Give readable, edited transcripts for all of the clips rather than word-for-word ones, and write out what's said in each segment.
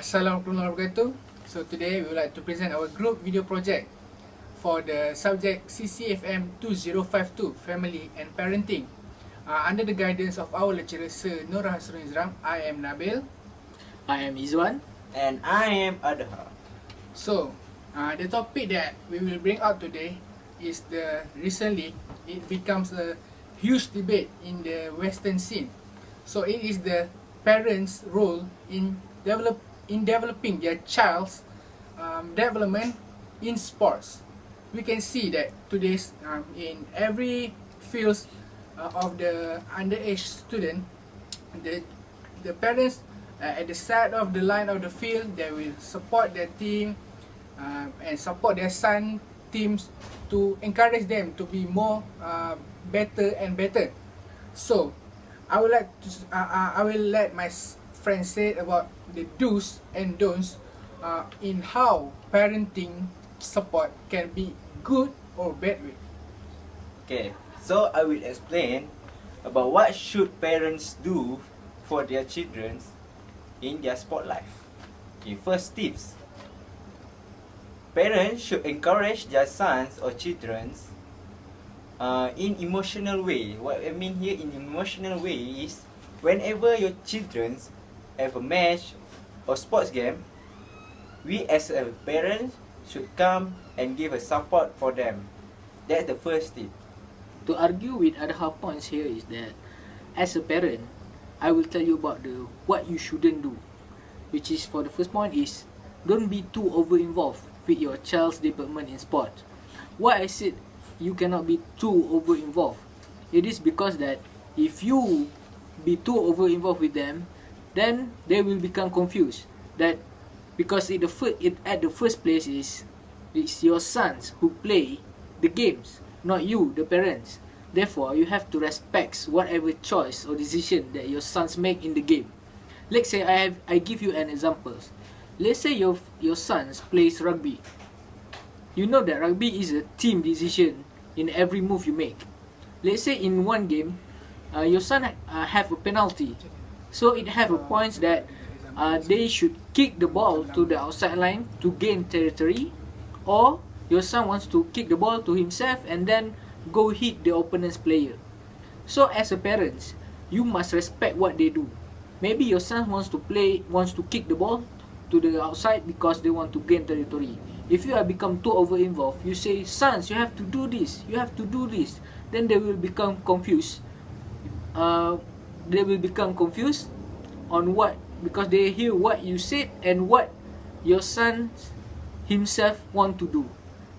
Assalamualaikum warahmatullahi wabarakatuh. So today we would like to present our group video project for the subject CCFM 2052 Family and Parenting. Under the guidance of our lecturer Sir Nur Hasrul Izram, I am Nabil. I am Izwan. And I am Adha. So the topic that we will bring out today is recently it becomes a huge debate in the Western scene. So it is the parents' role in developing their child's development in sports. We can see that today's in every field of the underage student, the parents at the side of the line of the field, they will support their team and support their son teams to encourage them to be more better and better. So I will let my friend say about the do's and don'ts in how parenting support can be good or bad way. Okay, so I will explain about what should parents do for their children in their sport life. Okay, first tips. Parents should encourage their sons or children in emotional way. What I mean here in emotional way is whenever your children have a match or sports game, we as a parent should come and give a support for them. That's the first tip. To argue with other points here is that as a parent, I will tell you about what you shouldn't do. Which is, for the first point is, don't be too over involved with your child's development in sport. Why I said you cannot be too over involved, it is because that if you be too over involved with them, then they will become confused. That because at the first place it's your sons who play the games, not you, the parents. Therefore, you have to respect whatever choice or decision that your sons make in the game. Let's say I give you an example. Let's say your sons plays rugby. You know that rugby is a team decision in every move you make. Let's say in one game, your son have a penalty. So it have a point that they should kick the ball to the outside line to gain territory, or your son wants to kick the ball to himself and then go hit the opponent's player. So as a parent, you must respect what they do. Maybe your son wants to kick the ball to the outside because they want to gain territory. If you have become too over involved, you say, sons, you have to do this, you have to do this. Then they will become confused. They will become confused on what, because they hear what you said and what your son himself want to do.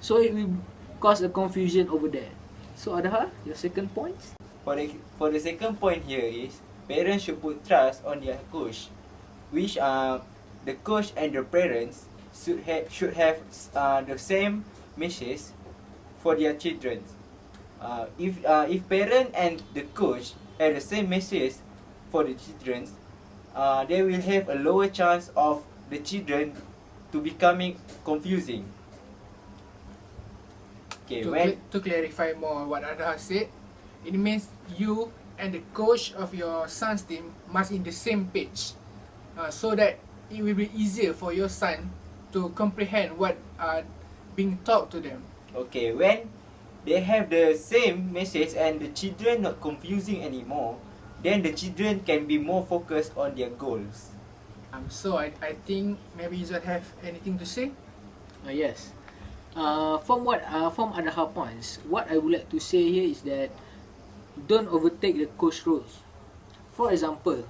So it will cause a confusion over there. So Adha, your second point? For the second point here is parents should put trust on their coach, which the coach and the parents should have the same message for their children. If parent and the coach have the same message for the children, they will have a lower chance of the children to becoming confusing. Okay, To clarify more what Adha said, it means you and the coach of your son's team must in the same page, so that it will be easier for your son to comprehend what being taught to them. Okay, when they have the same message and the children not confusing anymore, then the children can be more focused on their goals. So I think maybe you don't have anything to say. Yes. From other points, what I would like to say here is that don't overtake the coach roles. For example,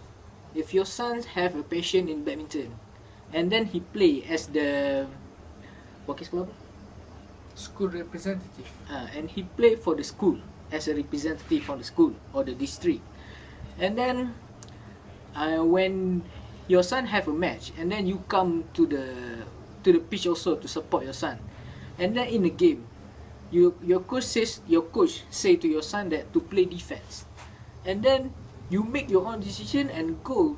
if your sons have a passion in badminton, and then he play as the School representative. And he play for the school as a representative from the school or the district, and then when your son have a match, and then you come to the pitch also to support your son, and then in the game, your coach say to your son that to play defense, and then you make your own decision and go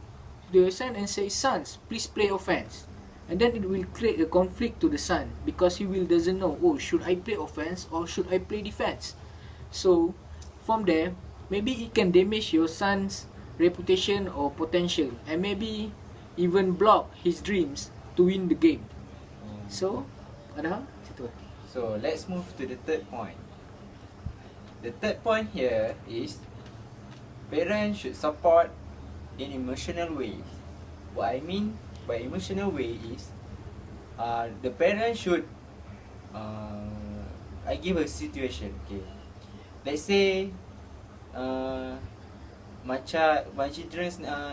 to your son and say, sons, please play offense. And then it will create a conflict to the son because he doesn't know, oh, should I play offense or should I play defense? So from there, maybe it can damage your son's reputation or potential, and maybe even block his dreams to win the game. So, ada situ. So let's move to the third point. The third point here is parents should support in emotional ways. What I mean by emotional way is the parents should I give a situation, okay. Let's say my children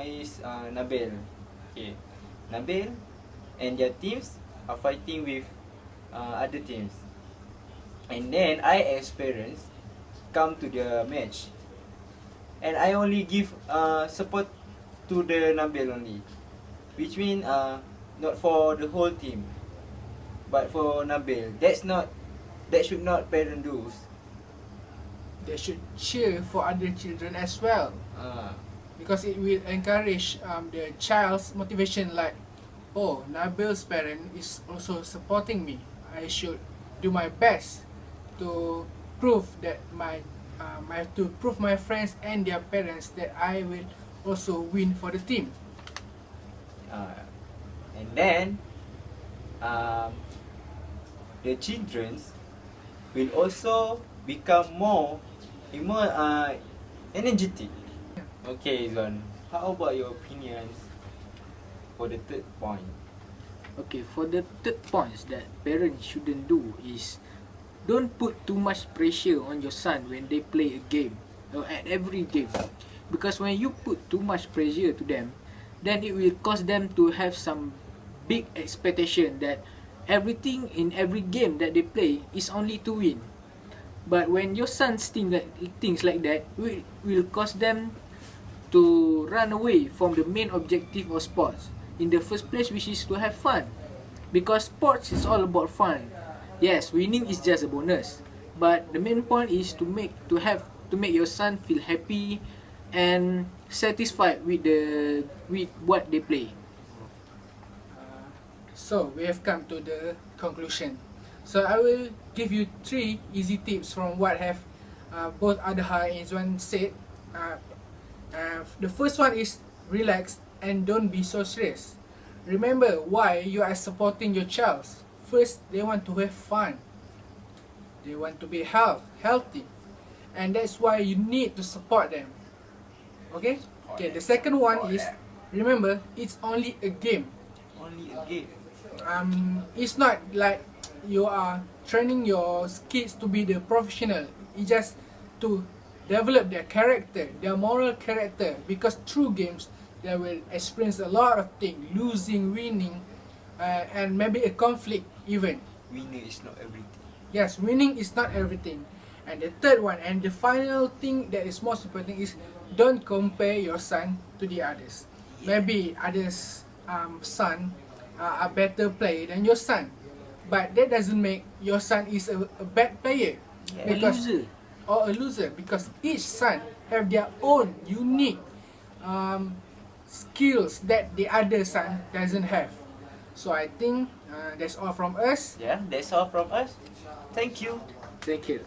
is Nabil. Okay. Nabil and their teams are fighting with other teams. And then I as parents come to the match. And I only give support to the Nabil only. Which means not for the whole team, but for Nabil. That should not parent do. They should cheer for other children as well, because it will encourage the child's motivation. Like, oh, Nabil's parent is also supporting me. I should do my best to prove that to prove my friends and their parents that I will also win for the team. And then the children will also become more energetic. Okay, Zon, how about your opinions for the third point? Okay, for the third points that parents shouldn't do is don't put too much pressure on your son when they play a game or at every game, because when you put too much pressure to them, then it will cause them to have some big expectation that everything in every game that they play is only to win. But when your son thinks like that, will cause them to run away from the main objective of sports in the first place, which is to have fun. Because sports is all about fun. Yes, winning is just a bonus, but the main point is to make your son feel happy and satisfied with what they play. So we have come to the conclusion. So I will give you 3 easy tips from what have both Adha and Izwan said. The first one is relax and don't be so serious. Remember why you are supporting your child. First, they want to have fun. They want to be healthy. And that's why you need to support them. Okay? Okay, the second one is, remember, it's only a game. Only a game. It's not like you are training your kids to be the professional. It's just to develop their character, their moral character. Because through games, they will experience a lot of things, losing, winning, and maybe a conflict even. Winning is not everything. Yes, winning is not everything. And the third one, and the final thing that is most important is, don't compare your son to the others. Maybe others' son are a better player than your son, but that doesn't make your son is a bad player. Because, or a loser, because each son have their own unique skills that the other son doesn't have. So I think that's all from us. Yeah, that's all from us. Thank you. Thank you.